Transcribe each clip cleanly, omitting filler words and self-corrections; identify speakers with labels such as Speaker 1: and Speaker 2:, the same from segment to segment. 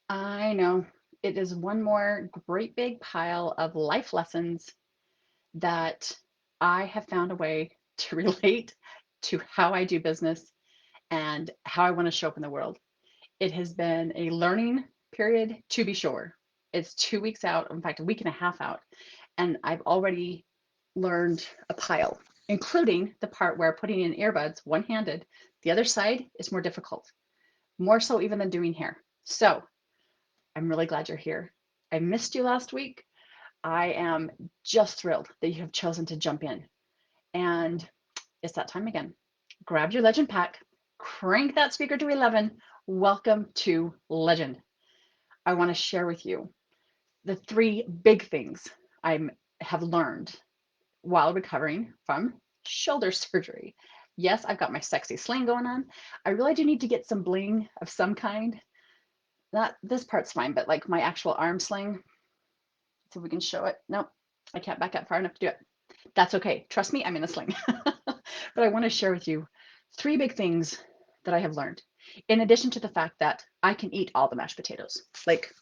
Speaker 1: I know it is one more great big pile of life lessons that I have found a way to relate to how I do business and how I want to show up in the world. It has been a learning period to be sure. It's 2 weeks out, in fact, a week and a half out, and I've already learned a pile, including the part where putting in earbuds one handed, the other side is more difficult, more so even than doing hair. So I'm really glad you're here. I missed you last week. I am just thrilled that you have chosen to jump in. And it's that time again. Grab your legend pack, crank that speaker to 11. Welcome to Legend. I want to share with you the three big things I have learned while recovering from shoulder surgery. Yes, I've got my sexy sling going on. I really do need to get some bling of some kind. Not this part's fine, but like my actual arm sling. So we can show it. Nope, I can't back up far enough to do it. That's okay. Trust me, I'm in a sling. But I want to share with you three big things that I have learned. In addition to the fact that I can eat all the mashed potatoes. Like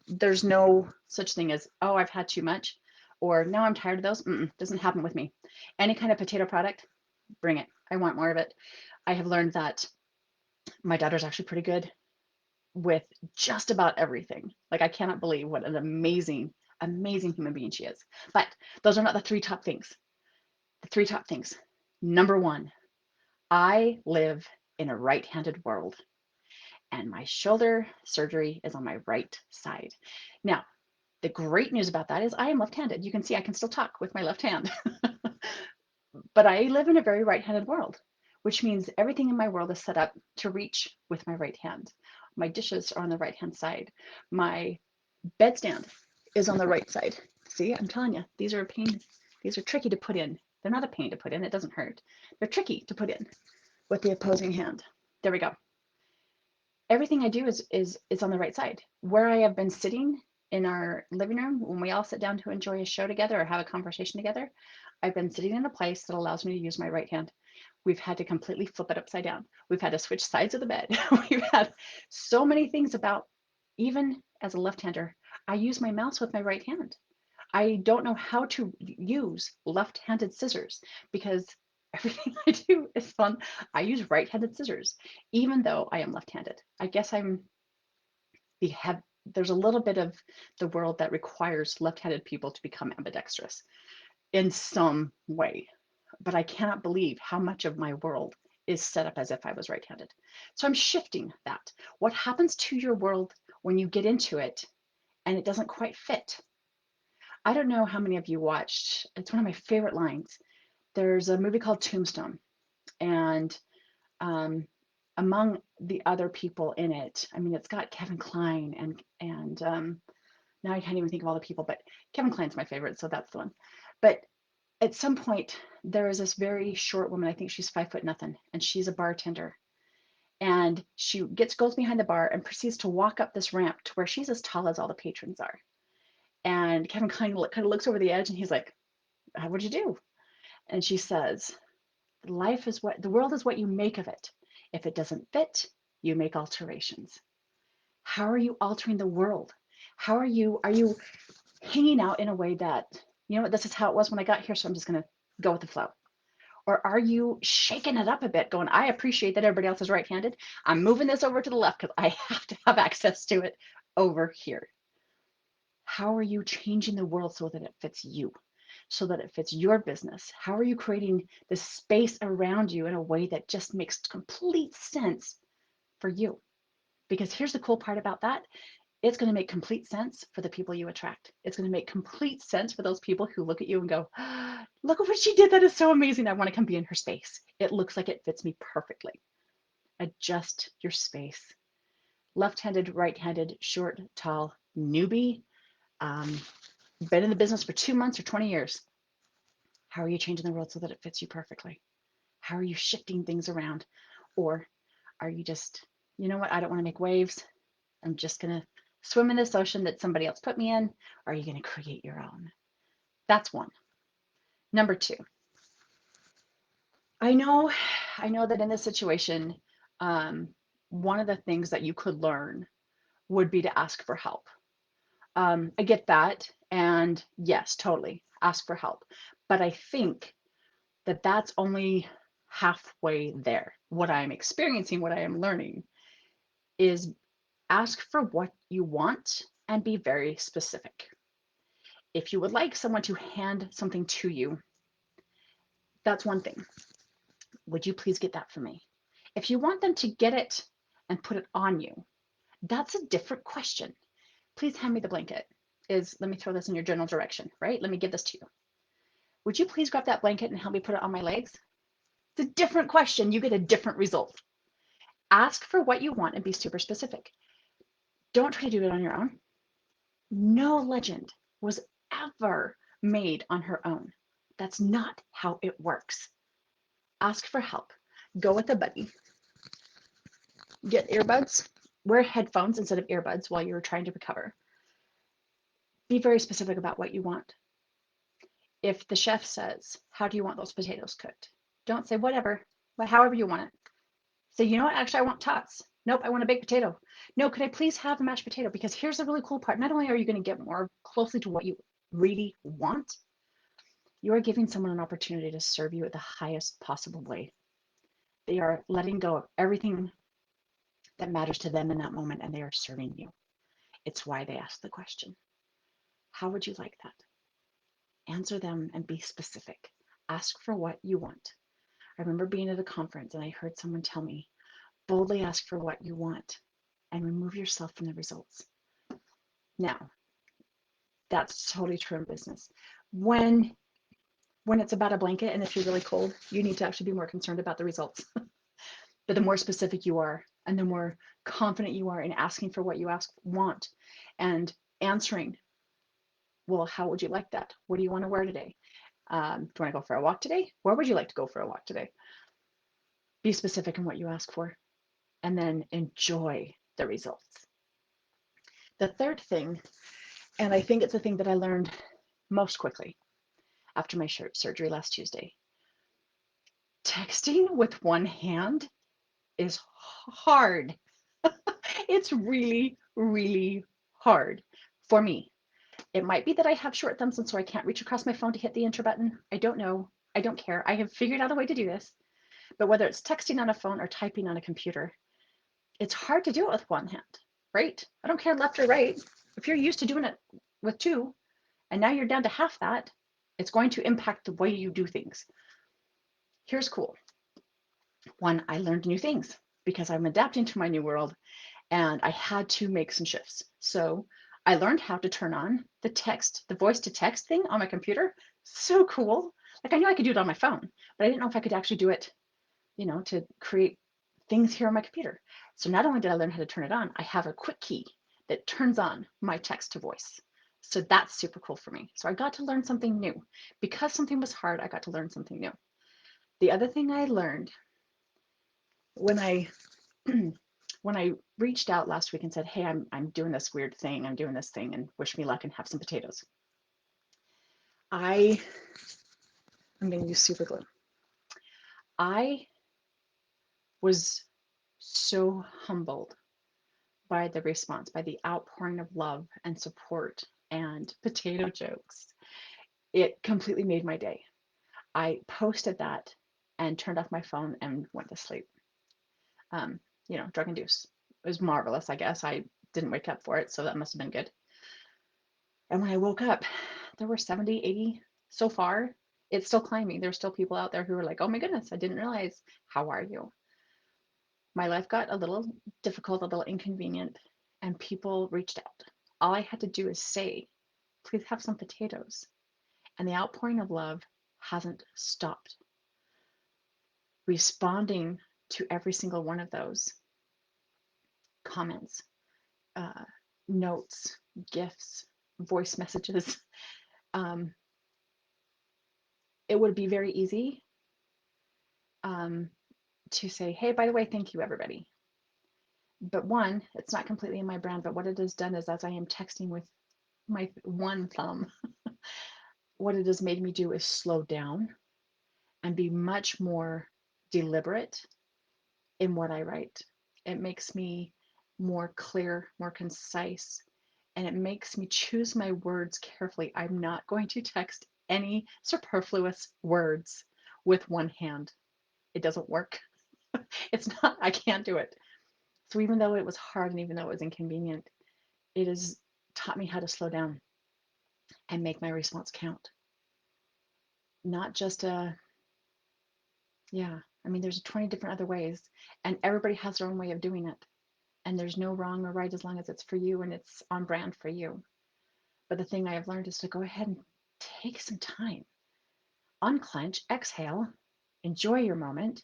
Speaker 1: there's no such thing as, oh, I've had too much, or no, I'm tired of those. Doesn't happen with me. Any kind of potato product, bring it. I want more of it. I have learned that my daughter's actually pretty good with just about everything. Like I cannot believe what an amazing, amazing human being she is. But those are not the three top things. The three top things. Number one, I live in a right-handed world and my shoulder surgery is on my right side. Now, the great news about that is I am left-handed. You can see I can still talk with my left hand. But I live in a very right-handed world, which means everything in my world is set up to reach with my right hand. My dishes are on the right-hand side. My bedstand is on the right side. See, I'm telling you, these are a pain. These are tricky to put in. They're not a pain to put in. It doesn't hurt. They're tricky to put in with the opposing hand. There we go. Everything I do is on the right side. Where I have been sitting in our living room when we all sit down to enjoy a show together or have a conversation together, I've been sitting in a place that allows me to use my right hand. We've had to completely flip it upside down. We've had to switch sides of the bed. We've had so many things about, even as a left-hander, I use my mouse with my right hand. I don't know how to use left-handed scissors because everything I do is fun. I use right-handed scissors, even though I am left-handed. I guess the have there's a little bit of the world that requires left-handed people to become ambidextrous in some way, but I cannot believe how much of my world is set up as if I was right-handed. So I'm shifting that. What happens to your world when you get into it and it doesn't quite fit? I don't know how many of you watched, it's one of my favorite lines. There's a movie called Tombstone, and um, among the other people in it, I mean, it's got Kevin Kline and now I can't even think of all the people, but Kevin Kline's my favorite, so that's the one. But at some point, there is this very short woman. I think she's 5 foot nothing, and she's a bartender. And she goes behind the bar and proceeds to walk up this ramp to where she's as tall as all the patrons are. And Kevin Kline kind of looks over the edge, and he's like, "What'd you do?" And she says, "Life is what the world is what you make of it. If it doesn't fit, you make alterations." How are you altering the world? How are you hanging out in a way that, you know what, this is how it was when I got here, so I'm just going to go with the flow? Or are you shaking it up a bit, going, I appreciate that everybody else is right-handed. I'm moving this over to the left because I have to have access to it over here. How are you changing the world so that it fits you, so that it fits your business? How are you creating this space around you in a way that just makes complete sense for you? Because here's the cool part about that. It's going to make complete sense for the people you attract. It's going to make complete sense for those people who look at you and go, "Ah, look at what she did. That is so amazing. I want to come be in her space. It looks like it fits me perfectly." Adjust your space. Left-handed, right-handed, short, tall, newbie, um, been in the business for 2 months or 20 years. How are you changing the world so that it fits you perfectly? How are you shifting things around? Or are you just, you know what, I don't want to make waves. I'm just going to swim in this ocean that somebody else put me in. Or are you going to create your own? That's one. Number two, I know, I know that in this situation, um, one of the things that you could learn would be to ask for help. I get that. And yes, totally ask for help. But I think that that's only halfway there. What I'm experiencing, what I am learning is ask for what you want and be very specific. If you would like someone to hand something to you, that's one thing. Would you please get that for me? If you want them to get it and put it on you, that's a different question. Please hand me the blanket. Let me throw this in your general direction, right? Let me give this to you. Would you please grab that blanket and help me put it on my legs? It's a different question. You get a different result. Ask for what you want and be super specific. Don't try to do it on your own. No legend was ever made on her own. That's not how it works. Ask for help. Go with a buddy. Get earbuds. Wear headphones instead of earbuds while you're trying to recover. Be very specific about what you want. If the chef says, how do you want those potatoes cooked? Don't say whatever, but however you want it. Say, you know what, actually I want tots. Nope, I want a baked potato. No, could I please have a mashed potato? Because here's the really cool part. Not only are you going to get more closely to what you really want, you are giving someone an opportunity to serve you at the highest possible way. They are letting go of everything that matters to them in that moment, and they are serving you. It's why they ask the question. How would you like that? Answer them and be specific. Ask for what you want. I remember being at a conference and I heard someone tell me, boldly ask for what you want and remove yourself from the results. Now, that's totally true in business. When it's about a blanket and if you're really cold, you need to actually be more concerned about the results. But the more specific you are and the more confident you are in asking for what you want and answering, well, how would you like that? What do you want to wear today? Do you want to go for a walk today? Where would you like to go for a walk today? Be specific in what you ask for and then enjoy the results. The third thing, and I think it's the thing that I learned most quickly after my surgery last Tuesday, texting with one hand is hard. It's really, really hard for me. It might be that I have short thumbs and so I can't reach across my phone to hit the enter button. I don't know. I don't care. I have figured out a way to do this. But whether it's texting on a phone or typing on a computer, it's hard to do it with one hand, right? I don't care left or right. If you're used to doing it with two and now you're down to half that, it's going to impact the way you do things. Here's cool. One, I learned new things because I'm adapting to my new world and I had to make some shifts. So I learned how to turn on the voice to text thing on my computer. So cool. Like I knew I could do it on my phone, but I didn't know if I could actually do it, to create things here on my computer. So not only did I learn how to turn it on, I have a quick key that turns on my text to voice. So that's super cool for me. So I got to learn something new. Because something was hard, I got to learn something new. The other thing I learned when I when I reached out last week and said, hey, I'm doing this weird thing, I'm doing this thing, and wish me luck and have some potatoes. I'm going to use super glue. I was so humbled by the response, by the outpouring of love and support and potato jokes. It completely made my day. I posted that and turned off my phone and went to sleep. Drug induced. It was marvelous, I guess. I didn't wake up for it, so that must have been good. And when I woke up, there were 70, 80 so far. It's still climbing. There's still people out there who are like, oh my goodness, I didn't realize. How are you? My life got a little difficult, a little inconvenient, and people reached out. All I had to do is say, please have some potatoes. And the outpouring of love hasn't stopped. Responding to every single one of those comments, notes, gifts, voice messages. It would be very easy to say, hey, by the way, thank you, everybody. But one, it's not completely in my brand, but what it has done is as I am texting with my one thumb, what it has made me do is slow down and be much more deliberate in what I write. It makes me more clear, more concise, and it makes me choose my words carefully. I'm not going to text any superfluous words with one hand. It doesn't work. It's not, I can't do it. So even though it was hard and even though it was inconvenient, it has taught me how to slow down and make my response count. Not just a, yeah, I mean, there's 20 different other ways, and everybody has their own way of doing it. And there's no wrong or right as long as it's for you and it's on brand for you. But the thing I have learned is to go ahead and take some time, unclench, exhale, enjoy your moment,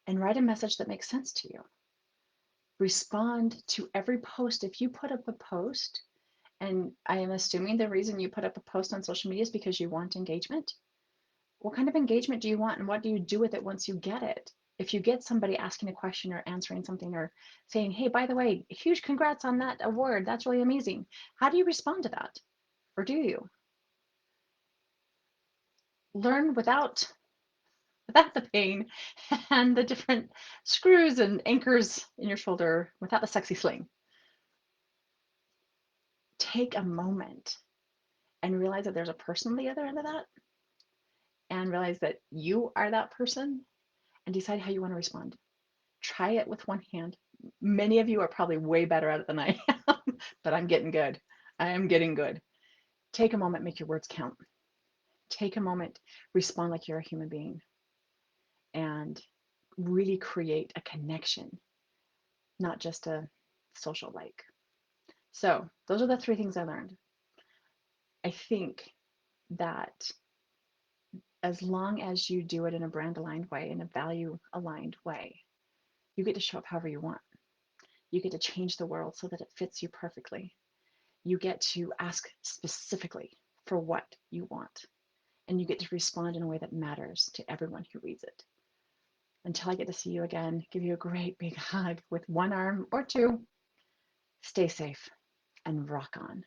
Speaker 1: and write a message that makes sense to you. Respond to every post. If you put up a post, and I am assuming the reason you put up a post on social media is because you want engagement. What kind of engagement do you want, and what do you do with it once you get it? If you get somebody asking a question or answering something or saying, hey, by the way, huge congrats on that award, that's really amazing. How do you respond to that? Or do you? Learn without the pain and the different screws and anchors in your shoulder, without the sexy sling. Take a moment and realize that there's a person on the other end of that, and realize that you are that person, and decide how you want to respond. Try it with one hand. Many of you are probably way better at it than I am, but I'm getting good. I am getting good. Take a moment, make your words count. Take a moment, respond like you're a human being, and really create a connection, not just a social like. So, those are the three things I learned. I think that as long as you do it in a brand aligned way, in a value aligned way, you get to show up however you want. You get to change the world so that it fits you perfectly. You get to ask specifically for what you want, and you get to respond in a way that matters to everyone who reads it. Until I get to see you again, give you a great big hug with one arm or two. Stay safe and rock on.